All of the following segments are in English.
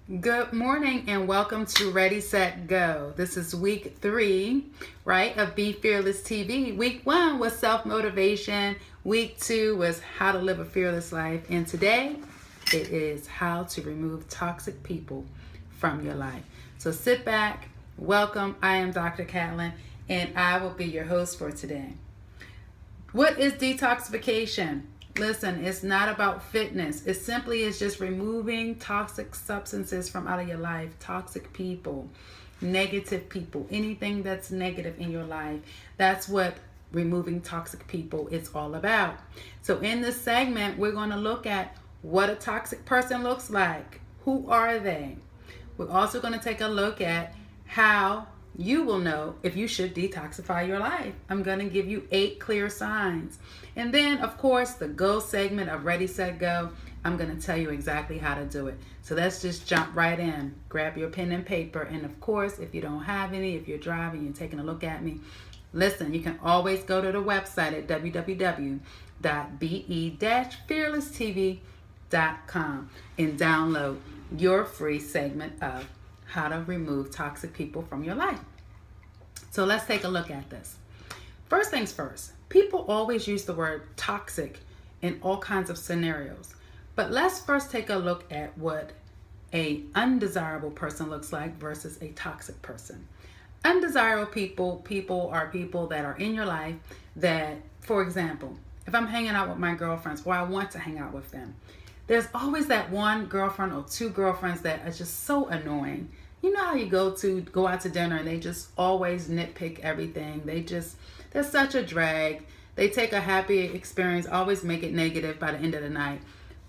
Good morning and welcome to Ready, Set, Go. This is week 3, right, of Be Fearless TV. Week 1 was self-motivation. Week 2 was how to live a fearless life. And today, it is how to remove toxic people from your life. So sit back, welcome. I am Dr. Catlin, and I will be your host for today. What is detoxification? Listen, it's not about fitness. It simply is just removing toxic substances from out of your life, toxic people, negative people, anything that's negative in your life. That's what removing toxic people is all about. So in this segment, we're going to look at what a toxic person looks like. Who are they? We're also going to take a look at how you will know if you should detoxify your life. I'm going to give you 8 clear signs. And then, of course, the go segment of Ready, Set, Go, I'm going to tell you exactly how to do it. So let's just jump right in. Grab your pen and paper. And of course, if you don't have any, if you're driving, you're taking a look at me, listen, you can always go to the website at www.be-fearlesstv.com and download your free segment of how to remove toxic people from your life. So let's take a look at this. First things first, people always use the word toxic in all kinds of scenarios. But let's first take a look at what an undesirable person looks like versus a toxic person. Undesirable people are people that are in your life that, for example, if I'm hanging out with my girlfriends or I want to hang out with them, there's always that one girlfriend or 2 girlfriends that are just so annoying. You know how you go out to dinner and they just always nitpick everything. They're such a drag. They take a happy experience, always make it negative by the end of the night.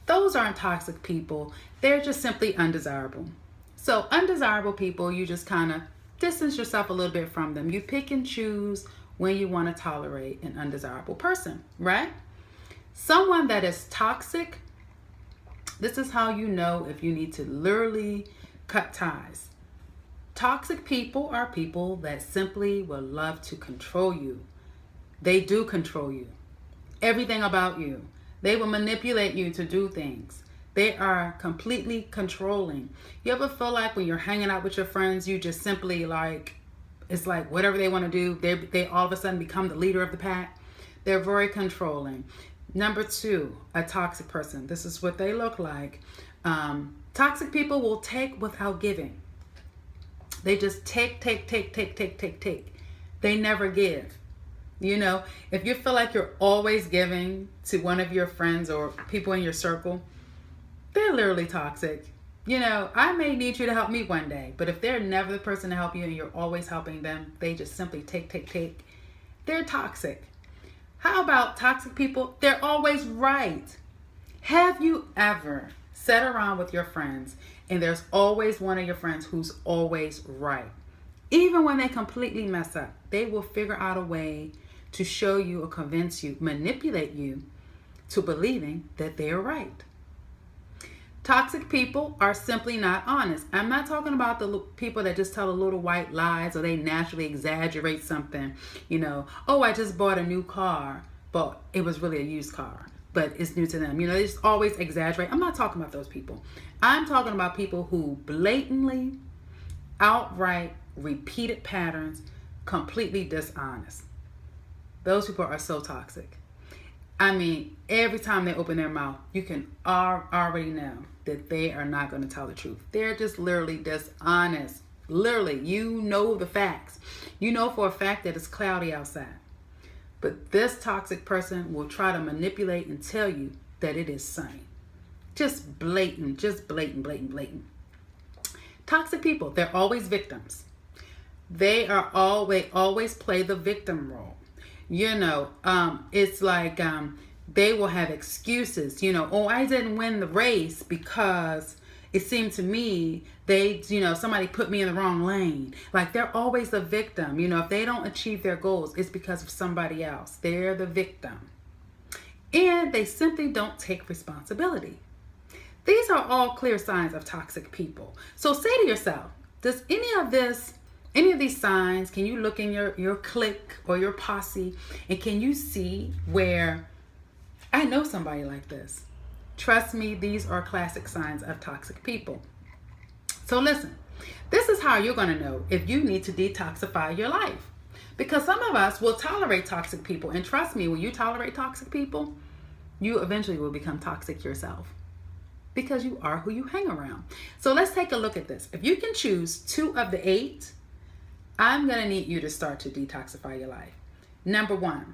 Those aren't toxic people. They're just simply undesirable. So undesirable people, you just kind of distance yourself a little bit from them. You pick and choose when you want to tolerate an undesirable person, right? Someone that is toxic, this is how you know if you need to literally cut ties. Toxic people are people that simply will love to control you. They do control you. Everything about you. They will manipulate you to do things. They are completely controlling. You ever feel like when you're hanging out with your friends, you just simply it's like whatever they want to do, they all of a sudden become the leader of the pack? They're very controlling. Number 2, a toxic person. This is what they look like. Toxic people will take without giving. They just take. They never give. You know, if you feel like you're always giving to one of your friends or people in your circle, they're literally toxic. You know, I may need you to help me one day, but if they're never the person to help you and you're always helping them, they just simply take. They're toxic. How about toxic people? They're always right. Have you ever sat around with your friends and there's always one of your friends who's always right? Even when they completely mess up, they will figure out a way to show you or convince you, manipulate you to believing that they're right. Toxic people are simply not honest. I'm not talking about the people that just tell a little white lies or they naturally exaggerate something. You know, oh, I just bought a new car, but it was really a used car, but it's new to them. You know, they just always exaggerate. I'm not talking about those people. I'm talking about people who blatantly, outright, repeated patterns, completely dishonest. Those people are so toxic. I mean, every time they open their mouth, you can already know that they are not going to tell the truth. They're just literally dishonest. Literally, you know the facts. You know for a fact that it's cloudy outside. But this toxic person will try to manipulate and tell you that it is sunny. Just blatant. Toxic people, they're always victims. They always play the victim role. You know, it's like they will have excuses. You know, oh, I didn't win the race because it seemed to me somebody put me in the wrong lane. Like they're always the victim. You know, if they don't achieve their goals, it's because of somebody else. They're the victim. And they simply don't take responsibility. These are all clear signs of toxic people. So say to yourself, does any of these signs, can you look in your clique or your posse and can you see where I know somebody like this? Trust me, these are classic signs of toxic people. So listen, this is how you're going to know if you need to detoxify your life. Because some of us will tolerate toxic people. And trust me, when you tolerate toxic people, you eventually will become toxic yourself. Because you are who you hang around. So let's take a look at this. If you can choose 2 of the 8, I'm going to need you to start to detoxify your life. Number 1,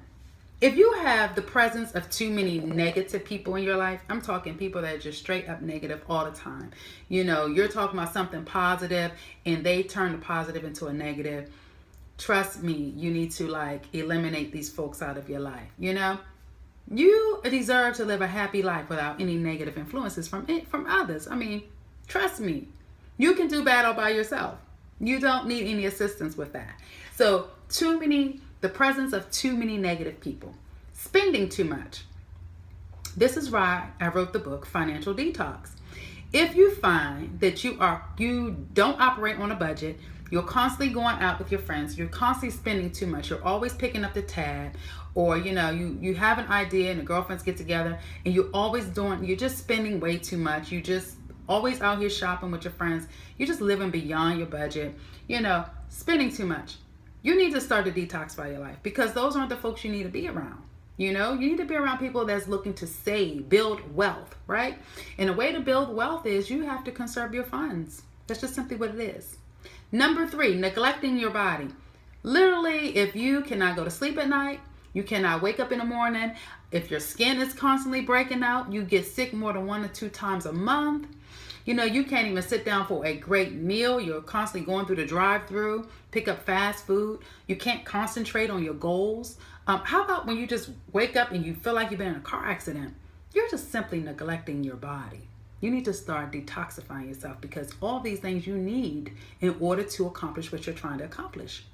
if you have the presence of too many negative people in your life, I'm talking people that are just straight up negative all the time. You know, you're talking about something positive and they turn the positive into a negative. Trust me, you need to eliminate these folks out of your life. You know, you deserve to live a happy life without any negative influences from others. I mean, trust me, you can do bad all by yourself. You don't need any assistance with that. So the presence of too many negative people, spending too much. This is why I wrote the book, Financial Detox. If you find that you don't operate on a budget, you're constantly going out with your friends, you're constantly spending too much, you're always picking up the tab, or you have an idea and the girlfriends get together and you're just spending way too much, you just always out here shopping with your friends, you're just living beyond your budget, spending too much. You need to start to detoxify your life, because those aren't the folks you need to be around. You need to be around people that's looking to save, build wealth, right? And the way to build wealth is you have to conserve your funds. That's just simply what it is. Number 3, neglecting your body. Literally, if you cannot go to sleep at night, you cannot wake up in the morning, if your skin is constantly breaking out, you get sick more than 1 or 2 times a month. You can't even sit down for a great meal. You're constantly going through the drive-through, pick up fast food. You can't concentrate on your goals. How about when you just wake up and you feel like you've been in a car accident? You're just simply neglecting your body. You need to start detoxifying yourself, because all these things you need in order to accomplish what you're trying to accomplish.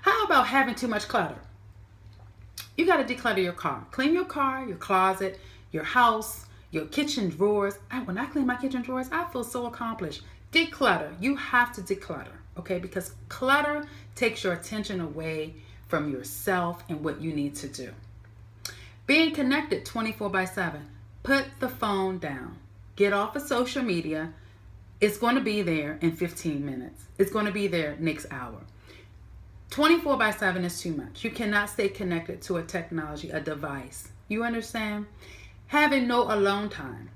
How about having too much clutter? You got to declutter your car. Clean your car, your closet, your house, your kitchen drawers. When I clean my kitchen drawers, I feel so accomplished. Declutter. You have to declutter, okay? Because clutter takes your attention away from yourself and what you need to do. Being connected 24/7. Put the phone down. Get off of social media. It's going to be there in 15 minutes. It's going to be there next hour. 24/7 is too much. You cannot stay connected to a technology, a device. You understand? Having no alone time.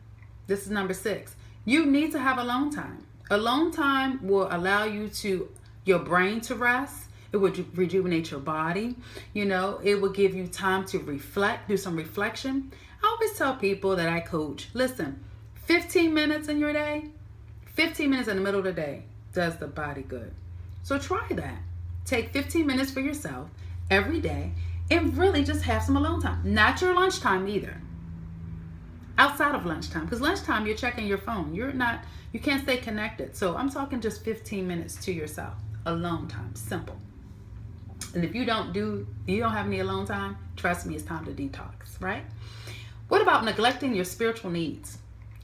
This is number 6. You need to have alone time. Alone time will allow your brain to rest. It will rejuvenate your body. It will give you time to reflect, do some reflection. I always tell people that I coach, listen, 15 minutes in your day, 15 minutes in the middle of the day does the body good. So try that. Take 15 minutes for yourself every day and really just have some alone time. Not your lunchtime either. Outside of lunchtime, because lunchtime you're checking your phone. You can't stay connected. So I'm talking just 15 minutes to yourself. Alone time, simple. And if you don't have any alone time, trust me, it's time to detox, right? What about neglecting your spiritual needs?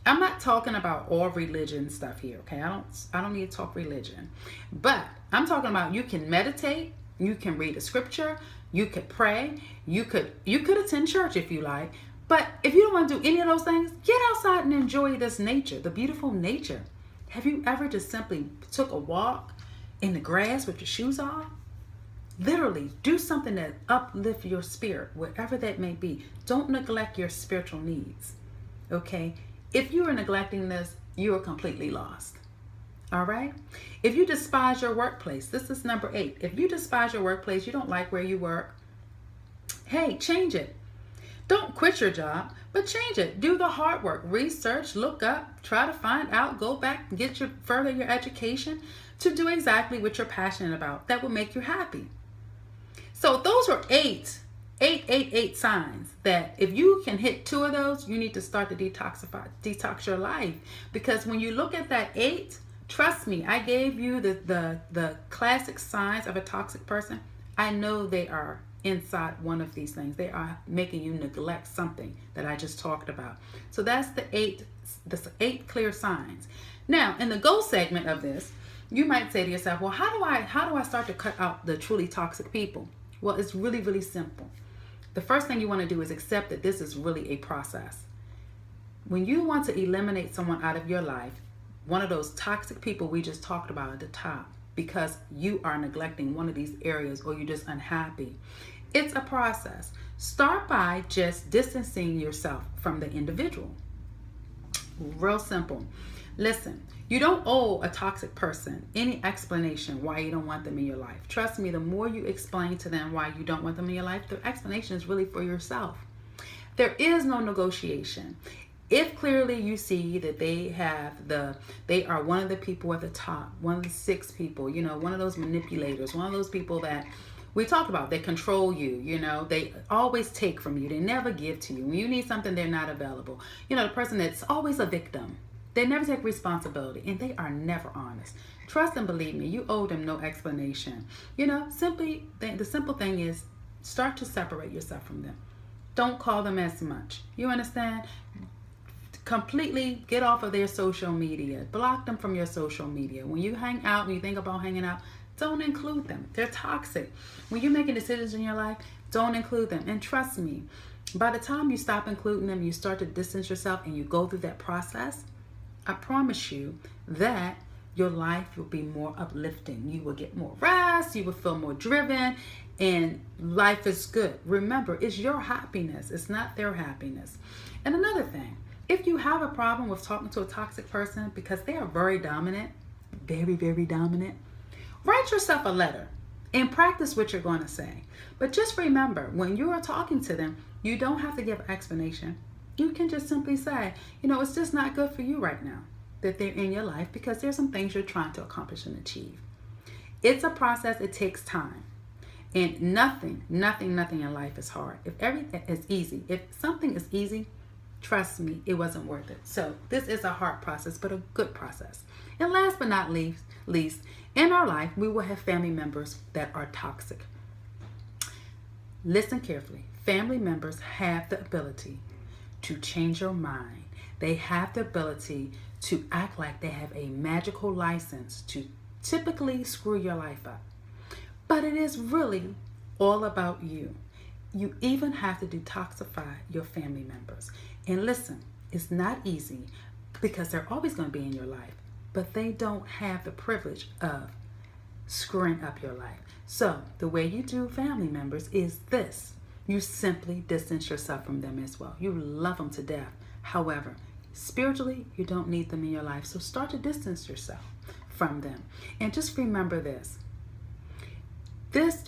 I'm not talking about all religion stuff here, okay? I don't need to talk religion. But I'm talking about you can meditate, you can read a scripture, you could pray, you could attend church if you like. But if you don't want to do any of those things, get outside and enjoy this nature, the beautiful nature. Have you ever just simply took a walk in the grass with your shoes off? Literally, do something that uplifts your spirit, whatever that may be. Don't neglect your spiritual needs, okay? If you are neglecting this, you are completely lost, all right? If you despise your workplace, this is number 8. If you despise your workplace, you don't like where you work, hey, change it. Don't quit your job, but change it. Do the hard work. Research, look up, try to find out, go back and further your education to do exactly what you're passionate about. That will make you happy. So those are 8 signs that if you can hit 2 of those, you need to start to detox your life. Because when you look at that 8, trust me, I gave you the classic signs of a toxic person. I know they are inside one of these things. They are making you neglect something that I just talked about. So that's the 8 clear signs. Now, in the goal segment of this, you might say to yourself, well, how do I start to cut out the truly toxic people? Well, it's really, really simple. The first thing you want to do is accept that this is really a process. When you want to eliminate someone out of your life, one of those toxic people we just talked about at the top because you are neglecting one of these areas or you're just unhappy. It's a process. Start by just distancing yourself from the individual. Real simple. Listen, you don't owe a toxic person any explanation why you don't want them in your life. Trust me, the more you explain to them why you don't want them in your life, the explanation is really for yourself. There is no negotiation. If clearly you see that they are one of the people at the top, one of the 6 people, one of those manipulators, one of those people that we talk about, they control you, they always take from you. They never give to you. When you need something, they're not available. The person that's always a victim. They never take responsibility and they are never honest. Trust and believe me, you owe them no explanation. The simple thing is start to separate yourself from them. Don't call them as much. You understand? Completely get off of their social media. Block them from your social media. When you hang out, when you think about hanging out, don't include them. They're toxic. When you're making decisions in your life, don't include them. And trust me, by the time you stop including them, you start to distance yourself and you go through that process, I promise you that your life will be more uplifting. You will get more rest. You will feel more driven. And life is good. Remember, it's your happiness. It's not their happiness. And another thing, if you have a problem with talking to a toxic person because they are very dominant, very, very dominant, write yourself a letter and practice what you're going to say. But just remember, when you are talking to them, you don't have to give an explanation. You can just simply say, it's just not good for you right now that they're in your life because there's some things you're trying to accomplish and achieve. It's a process. It takes time. And nothing in life is hard. If everything is easy, if something is easy, trust me, it wasn't worth it. So this is a hard process, but a good process. And last but not least, in our life, we will have family members that are toxic. Listen carefully. Family members have the ability to change your mind. They have the ability to act like they have a magical license to typically screw your life up. But it is really all about you. You even have to detoxify your family members. And listen, it's not easy because they're always going to be in your life, but they don't have the privilege of screwing up your life. So the way you do family members is this. You simply distance yourself from them as well. You love them to death. However, spiritually, you don't need them in your life. So start to distance yourself from them. And just remember this.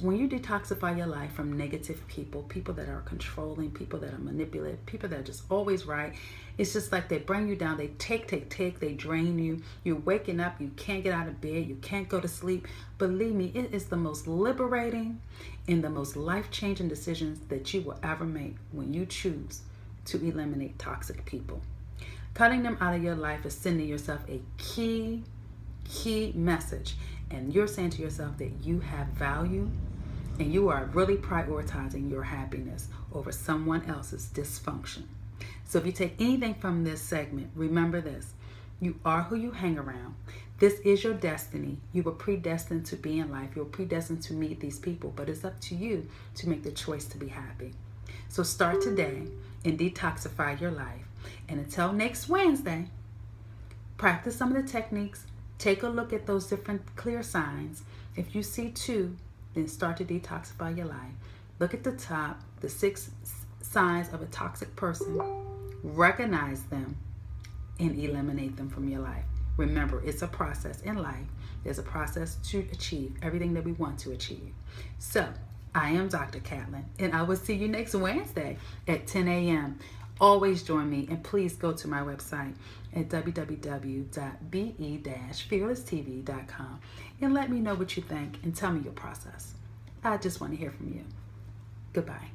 When you detoxify your life from negative people that are controlling, people that are manipulative, people that are just always right, it's just like they bring you down, they take, they drain you. You're waking up, you can't get out of bed, you can't go to sleep. Believe me, it is the most liberating and the most life-changing decisions that you will ever make when you choose to eliminate toxic people. Cutting them out of your life is sending yourself a key message. And you're saying to yourself that you have value and you are really prioritizing your happiness over someone else's dysfunction. So if you take anything from this segment, remember this. You are who you hang around. This is your destiny. You were predestined to be in life. You were predestined to meet these people, but it's up to you to make the choice to be happy. So start today and detoxify your life. And until next Wednesday, practice some of the techniques. Take a look at those different clear signs. If you see 2, then start to detoxify your life. Look at the top, the 6 signs of a toxic person. Recognize them and eliminate them from your life. Remember, it's a process in life. There's a process to achieve everything that we want to achieve. So, I am Dr. Catlin, and I will see you next Wednesday at 10 a.m. Always join me, and please go to my website at www.be-fearlesstv.com and let me know what you think and tell me your process. I just want to hear from you. Goodbye.